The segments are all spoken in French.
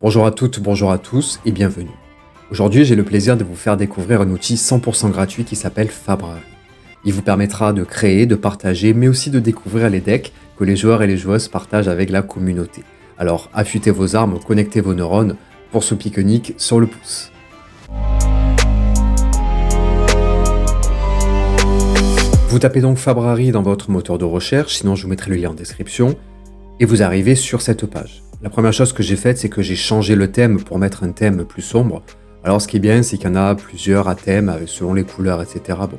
Bonjour à toutes, bonjour à tous et bienvenue. Aujourd'hui, j'ai le plaisir de vous faire découvrir un outil 100% gratuit qui s'appelle Fabrari. Il vous permettra de créer, de partager, mais aussi de découvrir les decks que les joueurs et les joueuses partagent avec la communauté. Alors affûtez vos armes, connectez vos neurones pour ce pique-nique sur le pouce. Vous tapez donc Fabrari dans votre moteur de recherche, sinon je vous mettrai le lien en description, et vous arrivez sur cette page. La première chose que j'ai faite, c'est que j'ai changé le thème pour mettre un thème plus sombre. Alors ce qui est bien, c'est qu'il y en a plusieurs à thème, selon les couleurs, etc. Bon.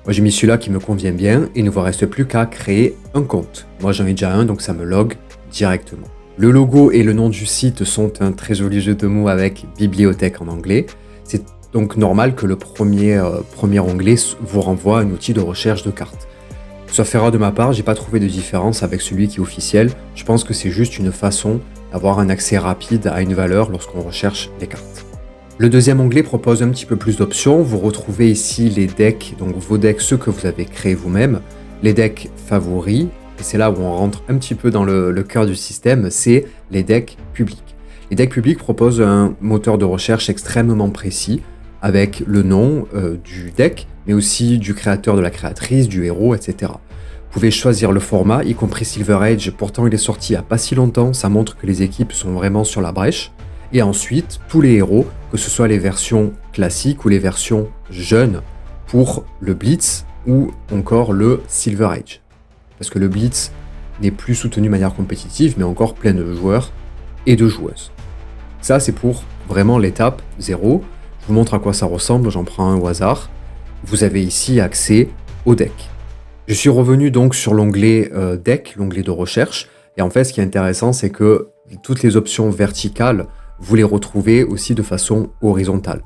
Moi j'ai mis celui-là qui me convient bien, et il ne vous reste plus qu'à créer un compte. Moi j'en ai déjà un, donc ça me log directement. Le logo et le nom du site sont un très joli jeu de mots avec bibliothèque en anglais. C'est donc normal que le premier onglet vous renvoie à un outil de recherche de cartes. Sauf erreur de ma part, j'ai pas trouvé de différence avec celui qui est officiel. Je pense que c'est juste une façon d'avoir un accès rapide à une valeur lorsqu'on recherche les cartes. Le deuxième onglet propose un petit peu plus d'options. Vous retrouvez ici les decks, donc vos decks, ceux que vous avez créés vous-même, les decks favoris, et c'est là où on rentre un petit peu dans le cœur du système, c'est les decks publics. Les decks publics proposent un moteur de recherche extrêmement précis, avec le nom du deck, mais aussi du créateur, de la créatrice, du héros, etc. Vous pouvez choisir le format, y compris Silver Age, pourtant il est sorti il n'y a pas si longtemps, ça montre que les équipes sont vraiment sur la brèche. Et ensuite, tous les héros, que ce soit les versions classiques ou les versions jeunes, pour le Blitz ou encore le Silver Age. Parce que le Blitz n'est plus soutenu de manière compétitive, mais encore plein de joueurs et de joueuses. Ça, c'est pour vraiment l'étape 0. Je vous montre à quoi ça ressemble, j'en prends un au hasard. Vous avez ici accès au deck. Je suis revenu donc sur l'onglet deck, l'onglet de recherche. Et en fait, ce qui est intéressant, c'est que toutes les options verticales, vous les retrouvez aussi de façon horizontale.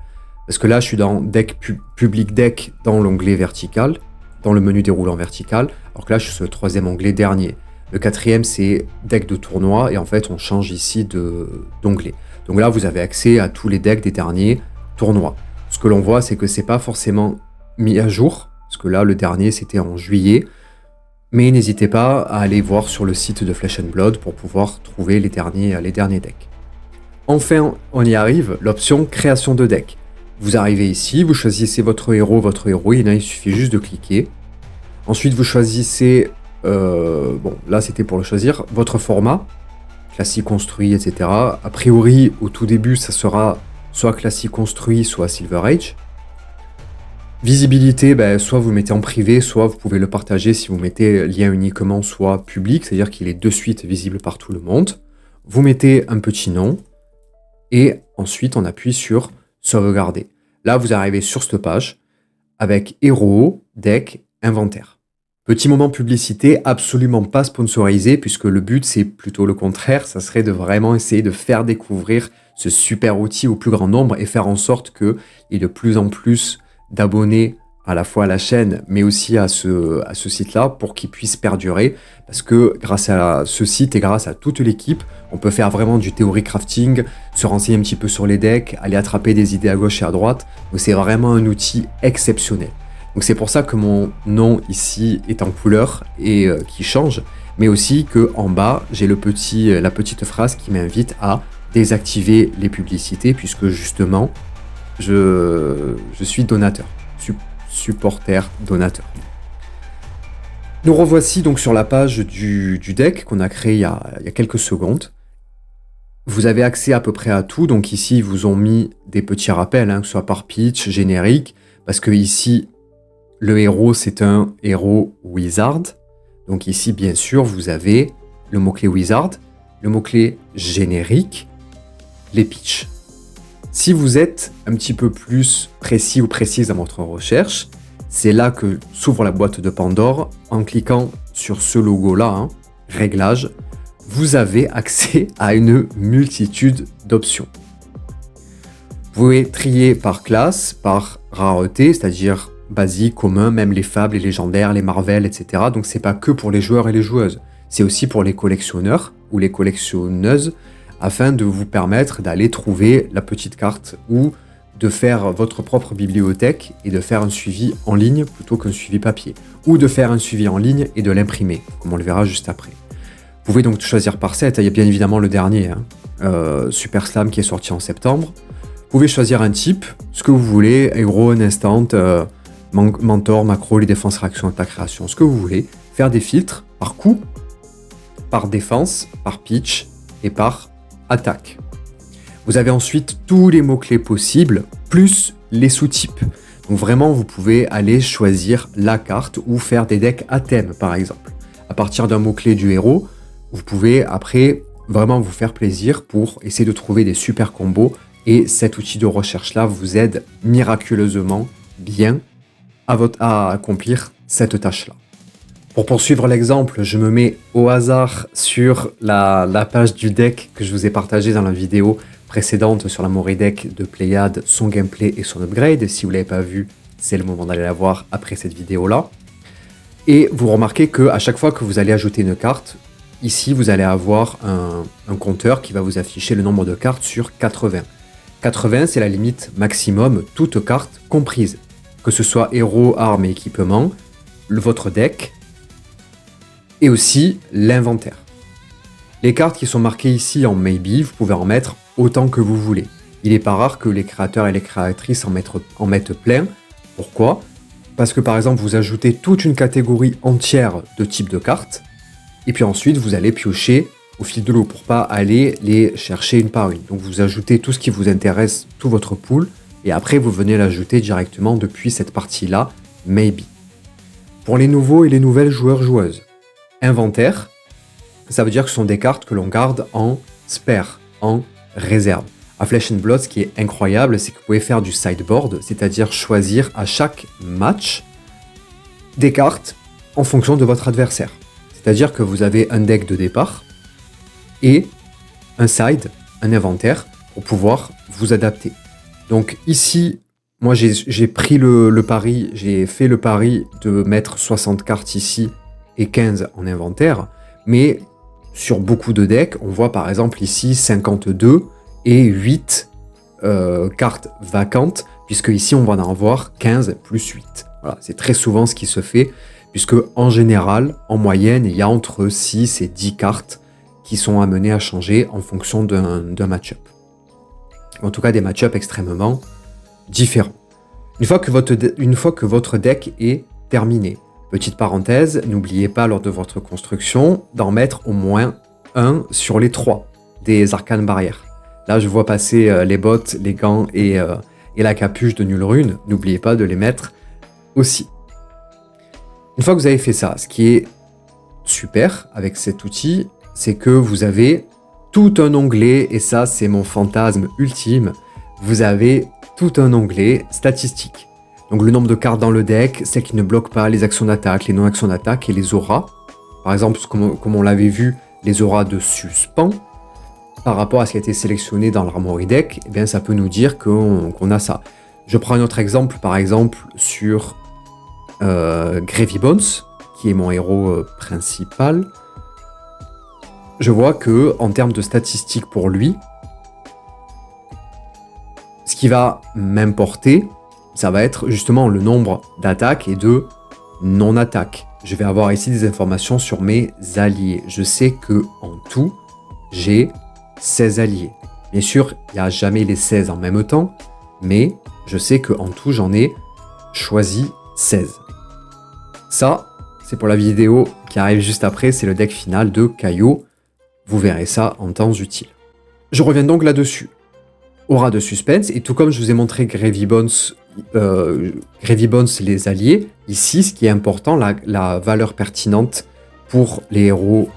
Parce que là, je suis dans deck public deck dans l'onglet vertical, dans le menu déroulant vertical. Alors que là, je suis sur le troisième onglet dernier. Le quatrième, c'est deck de tournoi. Et en fait, on change ici d'onglet. Donc là, vous avez accès à tous les decks des derniers tournoi. Ce que l'on voit, c'est que c'est pas forcément mis à jour, parce que là, le dernier, c'était en juillet, mais n'hésitez pas à aller voir sur le site de Flesh and Blood pour pouvoir trouver les derniers decks. Enfin, on y arrive, l'option création de deck. Vous arrivez ici, vous choisissez votre héros, votre héroïne, il suffit juste de cliquer. Ensuite, vous choisissez, là, c'était pour le choisir, votre format, classique construit, etc. A priori, au tout début, ça sera soit classique construit, soit Silver Age. Visibilité, soit vous le mettez en privé, soit vous pouvez le partager si vous mettez lien uniquement, soit public, c'est-à-dire qu'il est de suite visible par tout le monde. Vous mettez un petit nom, et ensuite on appuie sur sauvegarder. Là, vous arrivez sur cette page, avec héros, deck, inventaire. Petit moment publicité, absolument pas sponsorisé, puisque le but c'est plutôt le contraire, ça serait de vraiment essayer de faire découvrir ce super outil au plus grand nombre et faire en sorte qu'il y ait de plus en plus d'abonnés à la fois à la chaîne, mais aussi à ce site-là pour qu'il puisse perdurer. Parce que grâce à ce site et grâce à toute l'équipe, on peut faire vraiment du théorie crafting, se renseigner un petit peu sur les decks, aller attraper des idées à gauche et à droite. Donc c'est vraiment un outil exceptionnel. Donc c'est pour ça que mon nom ici est en couleur et qui change, mais aussi qu'en bas, j'ai la petite phrase qui m'invite à désactiver les publicités, puisque justement, je suis donateur, supporter donateur. Nous revoici donc sur la page du deck qu'on a créé il y a quelques secondes. Vous avez accès à peu près à tout, donc ici, ils vous ont mis des petits rappels, que ce soit par pitch, générique, parce que ici, le héros, c'est un héros wizard. Donc ici, bien sûr, vous avez le mot-clé wizard, le mot-clé générique, les pitchs. Si vous êtes un petit peu plus précis ou précise dans votre recherche, c'est là que s'ouvre la boîte de Pandore. En cliquant sur ce logo-là, réglage, vous avez accès à une multitude d'options. Vous pouvez trier par classe, par rareté, c'est-à-dire basique, commun, même les fables, les légendaires, les Marvel, etc. Donc c'est pas que pour les joueurs et les joueuses, c'est aussi pour les collectionneurs ou les collectionneuses, afin de vous permettre d'aller trouver la petite carte ou de faire votre propre bibliothèque et de faire un suivi en ligne plutôt qu'un suivi papier, ou de faire un suivi en ligne et de l'imprimer, comme on le verra juste après. Vous pouvez donc choisir par set, il y a bien évidemment le dernier, Super Slam qui est sorti en septembre. Vous pouvez choisir un type, ce que vous voulez, Aggro, Instant, Mentor, Macro, les défenses, réaction, attaque, création, ce que vous voulez. Faire des filtres par coup, par défense, par pitch et par attaque. Vous avez ensuite tous les mots-clés possibles, plus les sous-types. Donc vraiment, vous pouvez aller choisir la carte ou faire des decks à thème, par exemple. À partir d'un mot-clé du héros, vous pouvez après vraiment vous faire plaisir pour essayer de trouver des super combos. Et cet outil de recherche-là vous aide miraculeusement bien à accomplir cette tâche-là. Pour poursuivre l'exemple, je me mets au hasard sur la page du deck que je vous ai partagé dans la vidéo précédente sur la Mori Deck de Pléiades, son gameplay et son upgrade. Si vous ne l'avez pas vu, c'est le moment d'aller la voir après cette vidéo-là. Et vous remarquez qu'à chaque fois que vous allez ajouter une carte, ici vous allez avoir un compteur qui va vous afficher le nombre de cartes sur 80. 80, c'est la limite maximum, toutes cartes comprises. Que ce soit héros, armes et équipements, votre deck, et aussi l'inventaire. Les cartes qui sont marquées ici en Maybe, vous pouvez en mettre autant que vous voulez. Il n'est pas rare que les créateurs et les créatrices en mettent plein. Pourquoi ? Parce que par exemple, vous ajoutez toute une catégorie entière de types de cartes, et puis ensuite vous allez piocher au fil de l'eau pour pas aller les chercher une par une. Donc vous ajoutez tout ce qui vous intéresse, tout votre pool, et après vous venez l'ajouter directement depuis cette partie-là, Maybe. Pour les nouveaux et les nouvelles joueurs-joueuses, inventaire, ça veut dire que ce sont des cartes que l'on garde en spare, en réserve. À Flesh and Blood, ce qui est incroyable, c'est que vous pouvez faire du sideboard, c'est-à-dire choisir à chaque match des cartes en fonction de votre adversaire. C'est-à-dire que vous avez un deck de départ et un side, un inventaire, pour pouvoir vous adapter. Donc ici, moi j'ai pris le pari, j'ai fait le pari de mettre 60 cartes ici et 15 en inventaire, mais sur beaucoup de decks, on voit par exemple ici 52 et 8 cartes vacantes, puisque ici on va en avoir 15 plus 8. Voilà, c'est très souvent ce qui se fait, puisque en général, en moyenne, il y a entre 6 et 10 cartes qui sont amenées à changer en fonction d'un match-up. En tout cas, des match-up extrêmement différents. Une fois que votre deck est terminé, petite parenthèse, n'oubliez pas lors de votre construction d'en mettre au moins un sur les 3 des arcanes barrières. Là, je vois passer les bottes, les gants et la capuche de Nulle Rune. N'oubliez pas de les mettre aussi. Une fois que vous avez fait ça, ce qui est super avec cet outil, c'est que vous avez tout un onglet, et ça, c'est mon fantasme ultime. Vous avez tout un onglet statistiques. Donc le nombre de cartes dans le deck, celles qui ne bloquent pas, les actions d'attaque, les non-actions d'attaque et les auras. Par exemple, comme on l'avait vu, les auras de suspens, par rapport à ce qui a été sélectionné dans l'Armory Deck, eh bien, ça peut nous dire qu'on a ça. Je prends un autre exemple, par exemple, sur Gravy Bones, qui est mon héros principal. Je vois que en termes de statistiques pour lui, ce qui va m'importer, ça va être justement le nombre d'attaques et de non-attaques. Je vais avoir ici des informations sur mes alliés. Je sais que en tout, j'ai 16 alliés. Bien sûr, il n'y a jamais les 16 en même temps, mais je sais qu'en tout, j'en ai choisi 16. Ça, c'est pour la vidéo qui arrive juste après, c'est le deck final de Caillot. Vous verrez ça en temps utile. Je reviens donc là-dessus. Aura de suspense, et tout comme je vous ai montré Gravy Bones, les alliés, ici, ce qui est important, la valeur pertinente pour les héros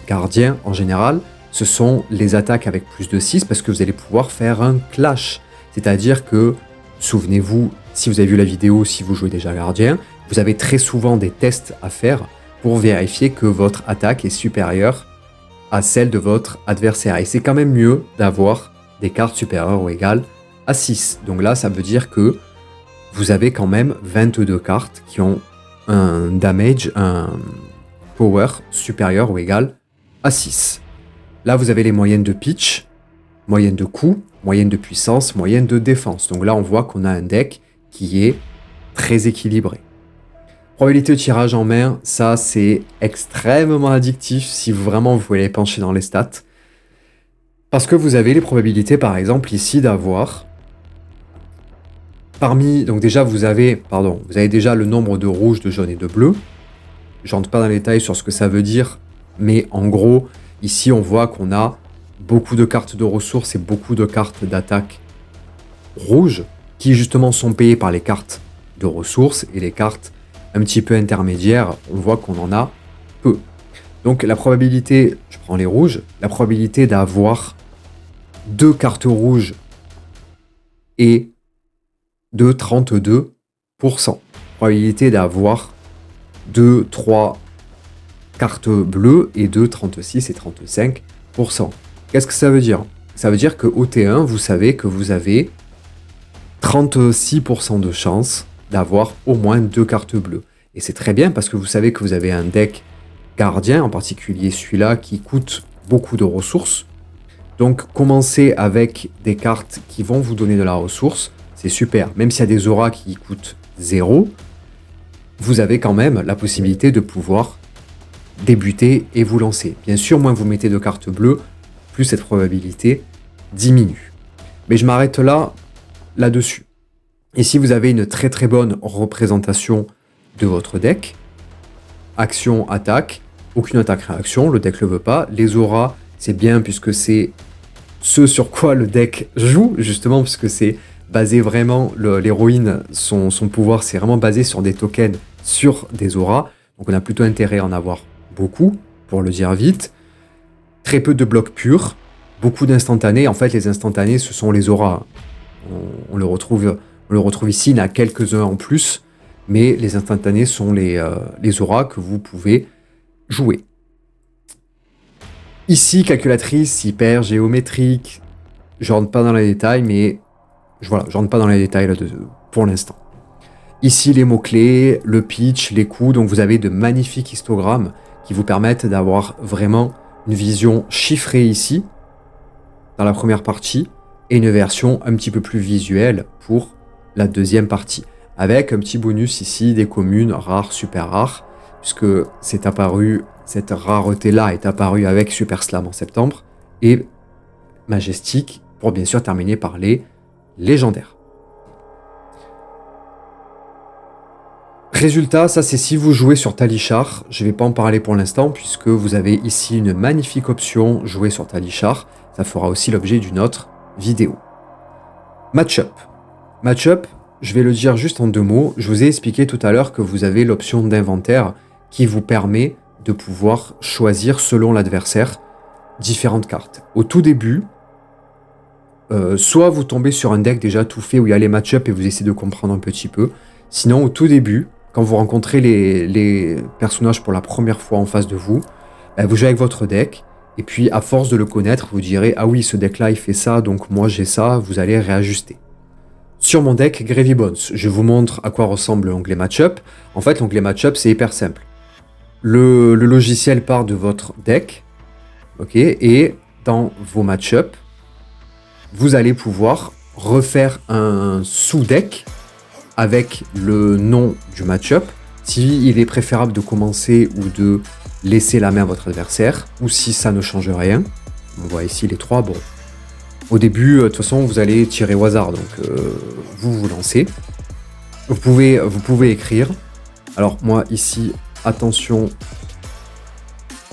gardiens en général, ce sont les attaques avec plus de 6, parce que vous allez pouvoir faire un clash. C'est-à-dire que, souvenez-vous, si vous avez vu la vidéo, si vous jouez déjà gardien, vous avez très souvent des tests à faire pour vérifier que votre attaque est supérieure à celle de votre adversaire. Et c'est quand même mieux d'avoir des cartes supérieures ou égales à 6. Donc là, ça veut dire que vous avez quand même 22 cartes qui ont un damage, un power supérieur ou égal à 6. Là, vous avez les moyennes de pitch, moyenne de coup, moyenne de puissance, moyenne de défense. Donc là, on voit qu'on a un deck qui est très équilibré. Probabilité de tirage en main, ça c'est extrêmement addictif si vraiment vous voulez pencher dans les stats. Parce que vous avez les probabilités, par exemple, ici d'avoir, donc déjà, vous avez déjà le nombre de rouges, de jaunes et de bleus. Je rentre pas dans les détails sur ce que ça veut dire, mais en gros, ici, on voit qu'on a beaucoup de cartes de ressources et beaucoup de cartes d'attaque rouges, qui justement sont payées par les cartes de ressources, et les cartes un petit peu intermédiaires, on voit qu'on en a peu. Donc la probabilité, je prends les rouges, la probabilité d'avoir 2 cartes rouges est de 32%. Probabilité d'avoir 2, 3 cartes bleues est de 36 et 35%. Qu'est-ce que ça veut dire? Ça veut dire qu'au T1, vous savez que vous avez 36% de chance d'avoir au moins 2 cartes bleues. Et c'est très bien parce que vous savez que vous avez un deck gardien, en particulier celui-là, qui coûte beaucoup de ressources. Donc commencer avec des cartes qui vont vous donner de la ressource, c'est super. Même s'il y a des auras qui coûtent 0, vous avez quand même la possibilité de pouvoir débuter et vous lancer. Bien sûr, moins vous mettez de cartes bleues, plus cette probabilité diminue. Mais je m'arrête là-dessus. Ici, vous avez une très très bonne représentation de votre deck. Action, attaque, aucune attaque-réaction, le deck ne le veut pas. Les auras, c'est bien puisque c'est ce sur quoi le deck joue, justement, puisque c'est basé vraiment, l'héroïne, son pouvoir, c'est vraiment basé sur des tokens, sur des auras. Donc on a plutôt intérêt à en avoir beaucoup, pour le dire vite. Très peu de blocs purs, beaucoup d'instantanés. En fait, les instantanés, ce sont les auras. On le retrouve ici, il y en a quelques-uns en plus, mais les instantanés sont les auras que vous pouvez jouer. Ici, calculatrice hyper géométrique, je rentre pas dans les détails, mais je rentre pas dans les détails là pour l'instant. Ici, les mots-clés, le pitch, les coups, donc vous avez de magnifiques histogrammes qui vous permettent d'avoir vraiment une vision chiffrée ici, dans la première partie, et une version un petit peu plus visuelle pour la deuxième partie, avec un petit bonus ici des communes rares, super rares, puisque c'est apparu, cette rareté-là est apparue avec Super Slam en septembre, et Majestic, pour bien sûr terminer par les légendaires. Résultat, ça c'est si vous jouez sur Talishar, je ne vais pas en parler pour l'instant, puisque vous avez ici une magnifique option jouer sur Talishar, ça fera aussi l'objet d'une autre vidéo. Match-up. Match-up, je vais le dire juste en 2 mots. Je vous ai expliqué tout à l'heure que vous avez l'option d'inventaire qui vous permet de pouvoir choisir selon l'adversaire différentes cartes. Au tout début, soit vous tombez sur un deck déjà tout fait où il y a les match-up et vous essayez de comprendre un petit peu. Sinon, au tout début, quand vous rencontrez les personnages pour la première fois en face de vous, vous jouez avec votre deck. Et puis, à force de le connaître, vous direz « Ah oui, ce deck-là, il fait ça, donc moi j'ai ça », vous allez réajuster. Sur mon deck Gravy Bones, je vous montre à quoi ressemble l'onglet Matchup. En fait, l'onglet Matchup, c'est hyper simple. Le logiciel part de votre deck, ok, et dans vos Matchup, vous allez pouvoir refaire un sous-deck avec le nom du Matchup. Si il est préférable de commencer ou de laisser la main à votre adversaire, ou si ça ne change rien. On voit ici les 3, bon. Au début, de toute façon, vous allez tirer au hasard, donc vous lancez. Vous pouvez écrire. Alors moi ici, attention,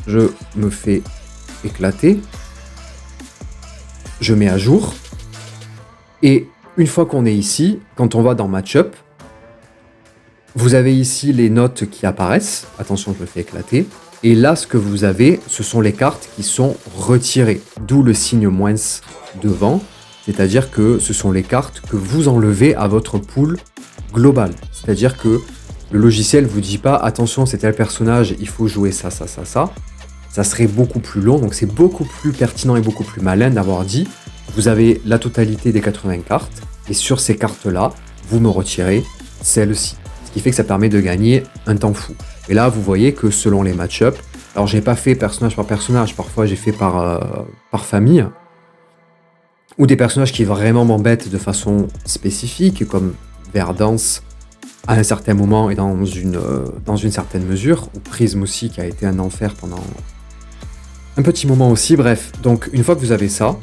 je me fais éclater. Je mets à jour. Et une fois qu'on est ici, quand on va dans Matchup, vous avez ici les notes qui apparaissent. Attention, je me fais éclater. Et là, ce que vous avez, ce sont les cartes qui sont retirées. D'où le signe moins devant. C'est-à-dire que ce sont les cartes que vous enlevez à votre pool global. C'est-à-dire que le logiciel ne vous dit pas « Attention, c'est tel personnage, il faut jouer ça, ça, ça, ça ». Ça serait beaucoup plus long. Donc c'est beaucoup plus pertinent et beaucoup plus malin d'avoir dit « Vous avez la totalité des 80 cartes. Et sur ces cartes-là, vous me retirez celle-ci ». Ce qui fait que ça permet de gagner un temps fou. Et là, vous voyez que selon les match-up, alors j'ai pas fait personnage par personnage, parfois j'ai fait par famille, ou des personnages qui vraiment m'embêtent de façon spécifique, comme Verdance à un certain moment et dans une certaine mesure, ou Prism aussi qui a été un enfer Un petit moment aussi, bref. Donc une fois que vous avez ça,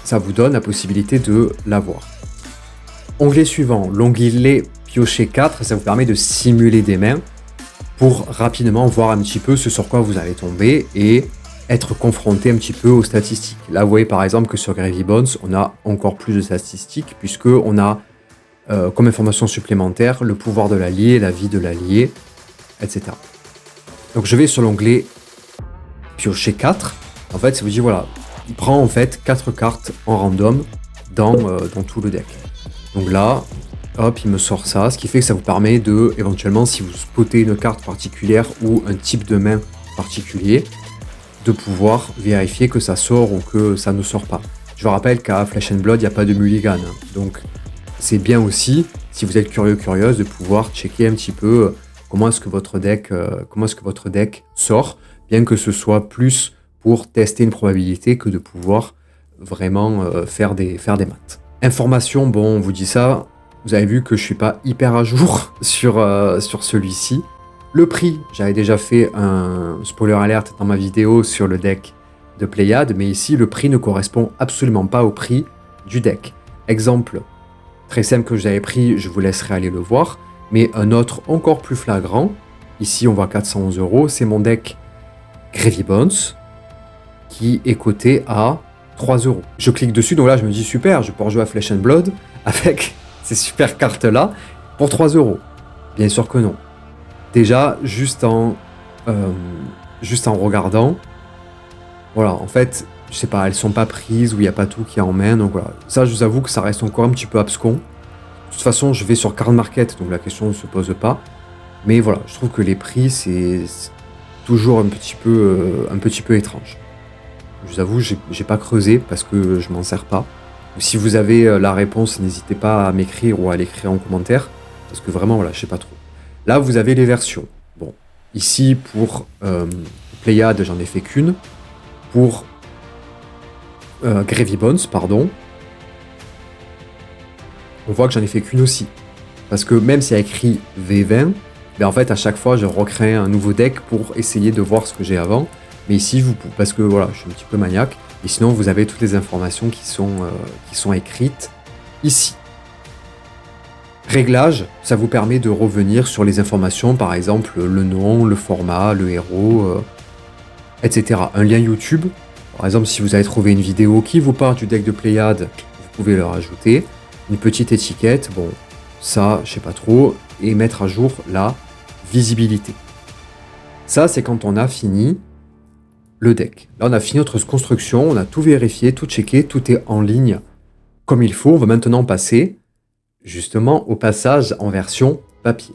ça vous donne la possibilité de l'avoir. Onglet suivant, l'onglet piocher 4, ça vous permet de simuler des mains pour rapidement voir un petit peu ce sur quoi vous allez tomber et être confronté un petit peu aux statistiques. Là, vous voyez par exemple que sur Gravy Bones, on a encore plus de statistiques puisque on a comme information supplémentaire le pouvoir de l'allié, la vie de l'allié, etc. Donc je vais sur l'onglet piocher 4. En fait, ça vous dit voilà, il prend en fait 4 cartes en random dans tout le deck. Donc là, hop, il me sort ça, ce qui fait que ça vous permet de, éventuellement, si vous spottez une carte particulière ou un type de main particulier, de pouvoir vérifier que ça sort ou que ça ne sort pas. Je vous rappelle qu'à Flesh and Blood, il n'y a pas de mulligan. Donc c'est bien aussi, si vous êtes curieuse, de pouvoir checker un petit peu comment est-ce que votre deck sort, bien que ce soit plus pour tester une probabilité que de pouvoir vraiment faire des maths. Information, bon, on vous dit ça, vous avez vu que je suis pas hyper à jour sur celui-ci. Le prix, j'avais déjà fait un spoiler alert dans ma vidéo sur le deck de Pléiades, mais ici le prix ne correspond absolument pas au prix du deck. Exemple très simple que j'avais pris, je vous laisserai aller le voir, mais un autre encore plus flagrant, ici on voit 411 €, c'est mon deck Gravy Bones, qui est coté à 3 €. Je clique dessus, donc là je me dis super, je peux rejouer à Flesh and Blood avec ces super cartes là pour 3 €. Bien sûr que non. Déjà, juste en regardant, voilà, en fait, je sais pas, elles sont pas prises ou il n'y a pas tout qui est en main, donc voilà. Ça, je vous avoue que ça reste encore un petit peu abscon. De toute façon, je vais sur Card Market, donc la question ne se pose pas. Mais voilà, je trouve que les prix, c'est toujours un petit peu étrange. Je vous avoue, j'ai pas creusé parce que je m'en sers pas. Donc, si vous avez la réponse, n'hésitez pas à m'écrire ou à l'écrire en commentaire, parce que vraiment, voilà, je sais pas trop. Là, vous avez les versions. Bon, ici, pour Pléiades, j'en ai fait qu'une. Pour Gravy Bones, pardon, on voit que j'en ai fait qu'une aussi. Parce que même s'il y a écrit V20, ben en fait, à chaque fois, je recrée un nouveau deck pour essayer de voir ce que j'ai avant. Mais ici, parce que voilà, je suis un petit peu maniaque. Et sinon, vous avez toutes les informations qui sont écrites ici. Réglage, ça vous permet de revenir sur les informations, par exemple le nom, le format, le héros, etc. Un lien YouTube, par exemple si vous avez trouvé une vidéo qui vous parle du deck de Pléiades, vous pouvez le rajouter. Une petite étiquette, bon, ça, je sais pas trop, et mettre à jour la visibilité. Ça, c'est quand on a fini le deck. Là, on a fini notre construction, on a tout vérifié, tout checké, tout est en ligne comme il faut. On va maintenant passer justement au passage en version papier.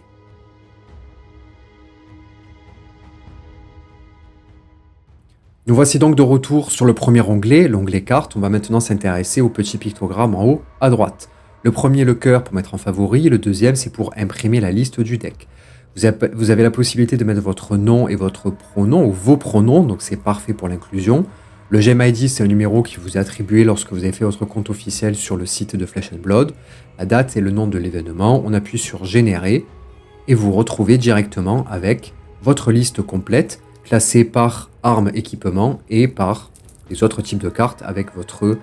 Nous voici donc de retour sur le premier onglet, l'onglet carte. On va maintenant s'intéresser au petit pictogramme en haut à droite. Le premier, le cœur pour mettre en favori, le deuxième, c'est pour imprimer la liste du deck. Vous avez la possibilité de mettre votre nom et votre pronom, ou vos pronoms, donc c'est parfait pour l'inclusion. Le GemID, c'est un numéro qui vous est attribué lorsque vous avez fait votre compte officiel sur le site de Flesh and Blood. La date et le nom de l'événement, on appuie sur Générer et vous retrouvez directement avec votre liste complète, classée par armes, équipement et par les autres types de cartes avec votre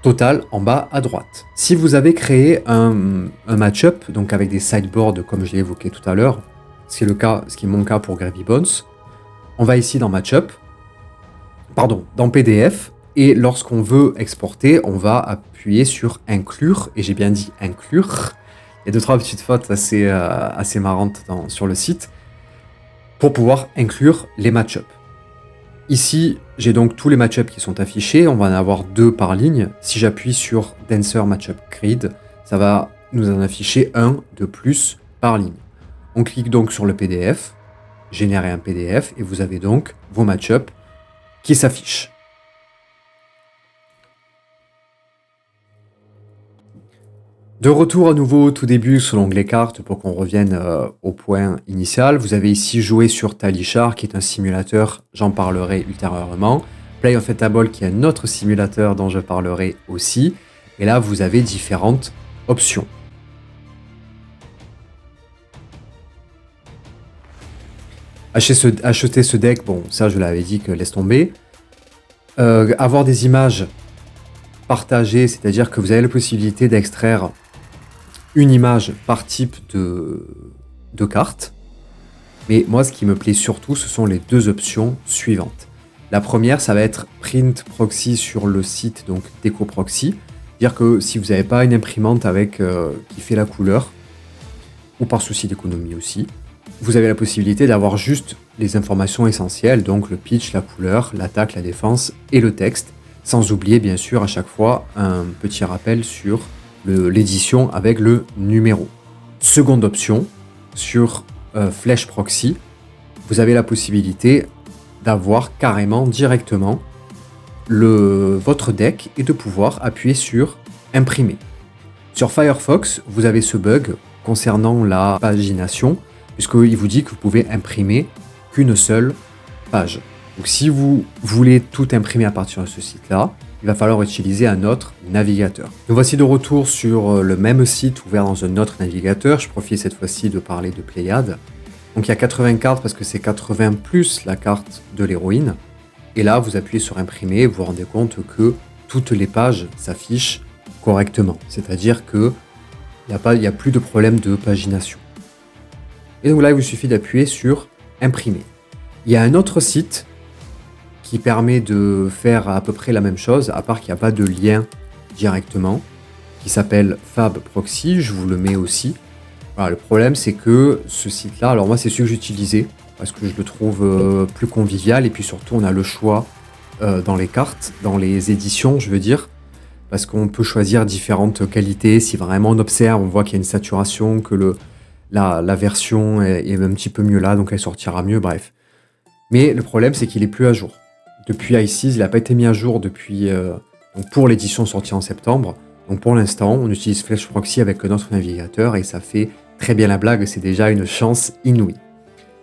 total en bas à droite. Si vous avez créé un match-up, donc avec des sideboards comme je l'ai évoqué tout à l'heure, ce qui est mon cas pour Gravy Bones, on va ici dans Match-up, dans PDF, et lorsqu'on veut exporter, on va appuyer sur Inclure, et j'ai bien dit Inclure. Il y a 2-3 petites fautes assez marrantes sur le site, pour pouvoir inclure les match-up. Ici, j'ai donc tous les match-up qui sont affichés, on va en avoir 2 par ligne. Si j'appuie sur Dancer Matchup Grid, ça va nous en afficher un de plus par ligne. On clique donc sur le PDF, générer un PDF, et vous avez donc vos match-up qui s'affichent. De retour à nouveau au tout début sur l'onglet cartes pour qu'on revienne au point initial. Vous avez ici joué sur Talishar qui est un simulateur, j'en parlerai ultérieurement. Play of Eatable qui est un autre simulateur dont je parlerai aussi. Et là vous avez différentes options. Acheter ce deck, bon ça je l'avais dit que laisse tomber. Avoir des images partagées, c'est-à-dire que vous avez la possibilité d'extraire une image par type de carte. Mais moi, ce qui me plaît surtout, ce sont les deux options suivantes. La première, ça va être Print Proxy sur le site donc DecoProxy. C'est-à-dire que si vous n'avez pas une imprimante avec qui fait la couleur, ou par souci d'économie aussi, vous avez la possibilité d'avoir juste les informations essentielles, donc le pitch, la couleur, l'attaque, la défense et le texte, sans oublier bien sûr à chaque fois un petit rappel sur l'édition avec le numéro. Seconde option, sur Flèche Proxy, vous avez la possibilité d'avoir carrément directement votre deck et de pouvoir appuyer sur imprimer. Sur Firefox, vous avez ce bug concernant la pagination, puisqu'il vous dit que vous pouvez imprimer qu'une seule page. Donc si vous voulez tout imprimer à partir de ce site-là, il va falloir utiliser un autre navigateur. Nous voici de retour sur le même site ouvert dans un autre navigateur. Je profite cette fois-ci de parler de Pléiade. Donc il y a 80 cartes parce que c'est 80 plus la carte de l'héroïne. Et là, vous appuyez sur imprimer, vous vous rendez compte que toutes les pages s'affichent correctement. C'est-à-dire qu'il n'y a plus de problème de pagination. Et donc là, il vous suffit d'appuyer sur imprimer. Il y a un autre site qui permet de faire à peu près la même chose, à part qu'il n'y a pas de lien directement, qui s'appelle Fab Proxy, je vous le mets aussi. Voilà, le problème c'est que ce site-là, alors moi c'est celui que j'utilisais, parce que je le trouve plus convivial, et puis surtout on a le choix dans les cartes, dans les éditions je veux dire, parce qu'on peut choisir différentes qualités, si vraiment on observe, on voit qu'il y a une saturation, que la version est un petit peu mieux là, donc elle sortira mieux, bref. Mais le problème c'est qu'il est plus à jour. Depuis i6, il n'a pas été mis à jour depuis donc pour l'édition sortie en septembre. Donc pour l'instant, on utilise Flèche Proxy avec notre navigateur et ça fait très bien la blague, c'est déjà une chance inouïe.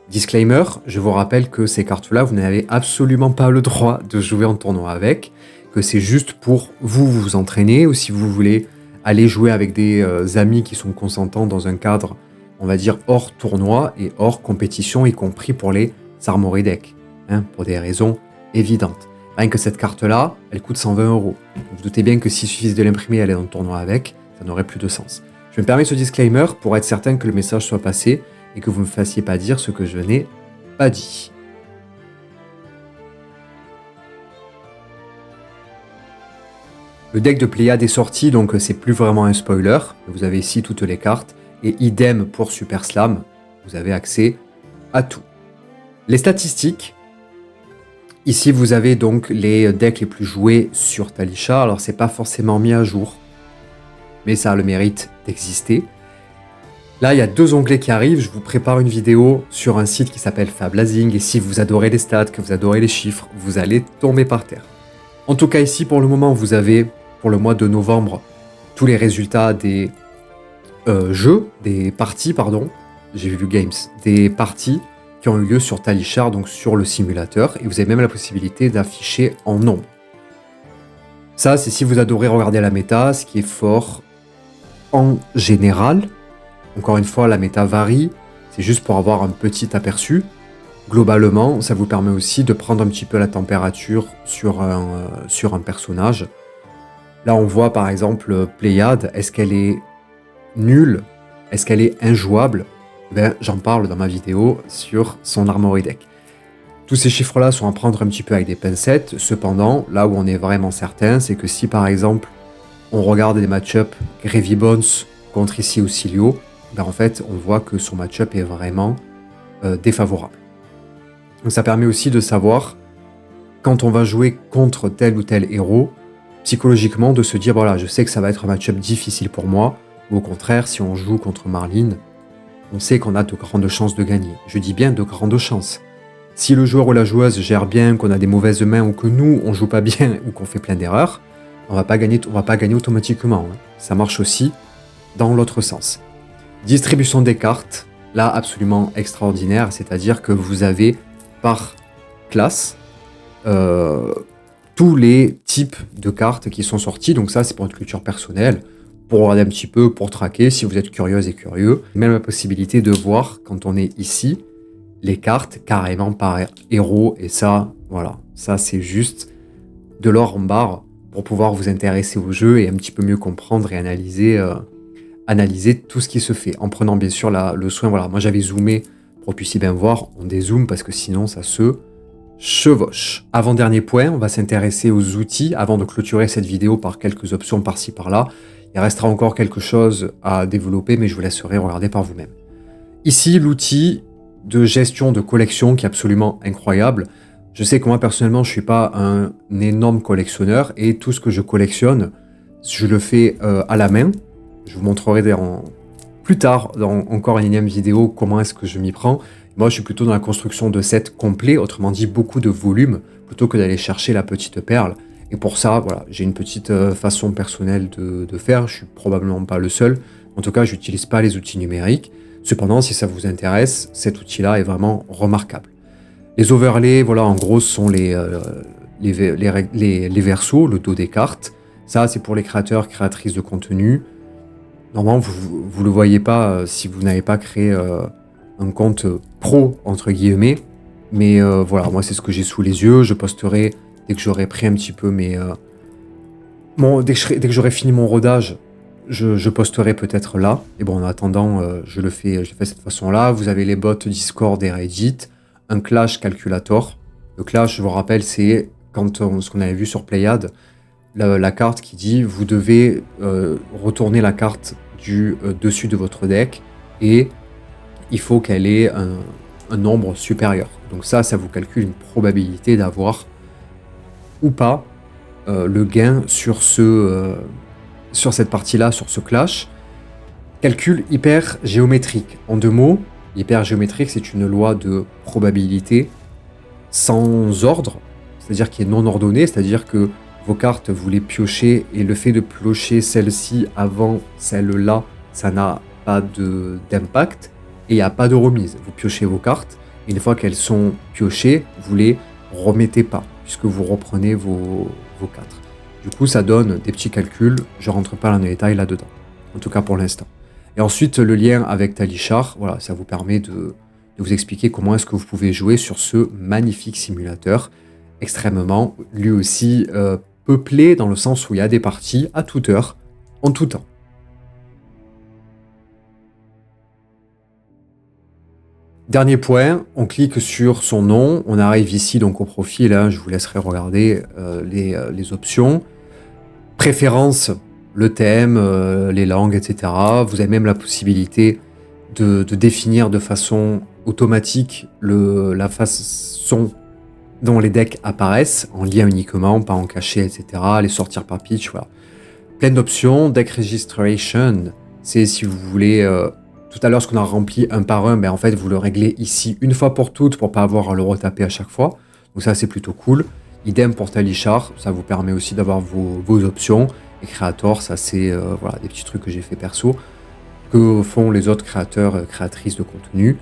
Disclaimer, je vous rappelle que ces cartes-là, vous n'avez absolument pas le droit de jouer en tournoi avec, que c'est juste pour vous entraîner ou si vous voulez aller jouer avec des amis qui sont consentants dans un cadre, on va dire, hors tournoi et hors compétition, y compris pour les Armory Deck, hein, pour des raisons évidente. Rien que cette carte-là, elle coûte 120 €. Vous vous doutez bien que s'il suffisait de l'imprimer et aller dans le tournoi avec, ça n'aurait plus de sens. Je me permets ce disclaimer pour être certain que le message soit passé et que vous ne me fassiez pas dire ce que je n'ai pas dit. Le deck de Pléiade est sorti, donc c'est plus vraiment un spoiler. Vous avez ici toutes les cartes et idem pour Super Slam, vous avez accès à tout. Les statistiques. Ici, vous avez donc les decks les plus joués sur Talisha. Alors, c'est pas forcément mis à jour, mais ça a le mérite d'exister. Là, il y a 2 onglets qui arrivent. Je vous prépare une vidéo sur un site qui s'appelle Fablazing. Et si vous adorez les stats, que vous adorez les chiffres, vous allez tomber par terre. En tout cas, ici, pour le moment, vous avez, pour le mois de novembre, tous les résultats des parties, j'ai vu Games, des parties qui ont eu lieu sur Talishar, donc sur le simulateur, et vous avez même la possibilité d'afficher en nombre. Ça, c'est si vous adorez regarder la méta, ce qui est fort en général. Encore une fois, la méta varie, c'est juste pour avoir un petit aperçu. Globalement, ça vous permet aussi de prendre un petit peu la température sur un personnage. Là, on voit par exemple Pléiade, est-ce qu'elle est nulle? Est-ce qu'elle est injouable? J'en parle dans ma vidéo sur son Armory Deck. Tous ces chiffres-là sont à prendre un petit peu avec des pincettes. Cependant, là où on est vraiment certain, c'est que si par exemple on regarde des match-up Gravy Bones contre ici Auxilio, en fait on voit que son match-up est vraiment défavorable. Donc ça permet aussi de savoir, quand on va jouer contre tel ou tel héros, psychologiquement de se dire voilà, je sais que ça va être un match-up difficile pour moi, ou au contraire, si on joue contre Marlene, on sait qu'on a de grandes chances de gagner. Je dis bien de grandes chances. Si le joueur ou la joueuse gère bien, qu'on a des mauvaises mains ou que nous, on joue pas bien ou qu'on fait plein d'erreurs, on va pas gagner automatiquement. Hein. Ça marche aussi dans l'autre sens. Distribution des cartes, là absolument extraordinaire, c'est-à-dire que vous avez par classe tous les types de cartes qui sont sortis. Donc ça, c'est pour une culture personnelle, pour regarder un petit peu, pour traquer, si vous êtes curieuse et curieux. Même la possibilité de voir, quand on est ici, les cartes carrément par héros. Et ça, voilà, ça c'est juste de l'or en barre pour pouvoir vous intéresser au jeu et un petit peu mieux comprendre et analyser tout ce qui se fait, en prenant bien sûr le soin. Voilà, moi j'avais zoomé pour que vous puissiez bien voir, on dézoome parce que sinon ça se chevauche. Avant-dernier point, on va s'intéresser aux outils avant de clôturer cette vidéo par quelques options par-ci par-là. Il restera encore quelque chose à développer, mais je vous laisserai regarder par vous-même. Ici, l'outil de gestion de collection qui est absolument incroyable. Je sais que moi personnellement, je ne suis pas un énorme collectionneur et tout ce que je collectionne, je le fais à la main. Je vous montrerai plus tard dans encore une énième vidéo comment est-ce que je m'y prends. Moi, je suis plutôt dans la construction de sets complets, autrement dit beaucoup de volume, plutôt que d'aller chercher la petite perle. Et pour ça, voilà, j'ai une petite façon personnelle de faire. Je suis probablement pas le seul. En tout cas, je n'utilise pas les outils numériques. Cependant, si ça vous intéresse, cet outil-là est vraiment remarquable. Les overlays, voilà, en gros, sont les versos, le dos des cartes. Ça, c'est pour les créateurs, créatrices de contenu. Normalement, vous ne le voyez pas si vous n'avez pas créé un compte pro, entre guillemets. Mais voilà, moi, c'est ce que j'ai sous les yeux. Je posterai dès que j'aurai pris un petit peu dès que j'aurai fini mon rodage, je posterai peut-être là. Et bon, en attendant, je le fais de cette façon-là. Vous avez les bots Discord et Reddit, un Clash Calculator. Le Clash, je vous rappelle, c'est ce qu'on avait vu sur Pléiade, la carte qui dit vous devez retourner la carte du dessus de votre deck et il faut qu'elle ait un nombre supérieur. Donc ça vous calcule une probabilité d'avoir ou pas le gain sur cette partie-là, sur ce clash. Calcul hyper géométrique. En 2 mots, hyper géométrique, c'est une loi de probabilité sans ordre, c'est-à-dire qui est non ordonnée, c'est-à-dire que vos cartes, vous les piochez et le fait de piocher celle-ci avant celle-là, ça n'a pas d'impact et il n'y a pas de remise. Vous piochez vos cartes et une fois qu'elles sont piochées, vous les remettez pas puisque vous reprenez vos cartes. Du coup, ça donne des petits calculs. Je rentre pas dans les détails là-dedans, en tout cas pour l'instant. Et ensuite, le lien avec Talishar, voilà, ça vous permet de vous expliquer comment est-ce que vous pouvez jouer sur ce magnifique simulateur, extrêmement, lui aussi, peuplé dans le sens où il y a des parties à toute heure, en tout temps. Dernier point, on clique sur son nom, on arrive ici donc au profil, hein, je vous laisserai regarder les options. Préférences, le thème, les langues, etc. Vous avez même la possibilité de définir de façon automatique la façon dont les decks apparaissent, en lien uniquement, pas en cachet, etc. Les sortir par pitch, voilà. Plein d'options. Deck Registration, c'est si vous voulez... tout à l'heure, ce qu'on a rempli un par un, en fait, vous le réglez ici une fois pour toutes pour pas avoir à le retaper à chaque fois. Donc ça, c'est plutôt cool. Idem pour Talishar, ça vous permet aussi d'avoir vos options. Et Creator, ça c'est voilà, des petits trucs que j'ai fait perso, que font les autres créateurs, créatrices de contenu.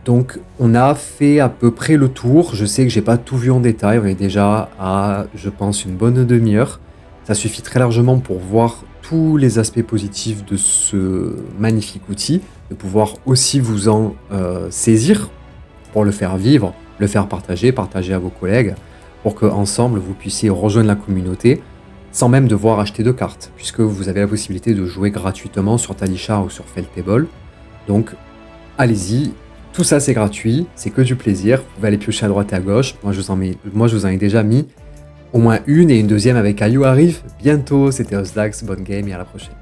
Donc on a fait à peu près le tour. Je sais que j'ai pas tout vu en détail, on est déjà à, je pense, une bonne demi-heure. Ça suffit très largement pour voir tous les aspects positifs de ce magnifique outil, de pouvoir aussi vous en saisir pour le faire vivre, le faire partager à vos collègues, pour qu'ensemble vous puissiez rejoindre la communauté sans même devoir acheter de cartes, puisque vous avez la possibilité de jouer gratuitement sur Talishar ou sur Feltable. Donc allez-y, tout ça c'est gratuit, c'est que du plaisir, vous pouvez aller piocher à droite et à gauche. Moi je vous en ai déjà mis au moins une et une deuxième avec Ayu arrive bientôt. C'était Osdax, bonne game et à la prochaine.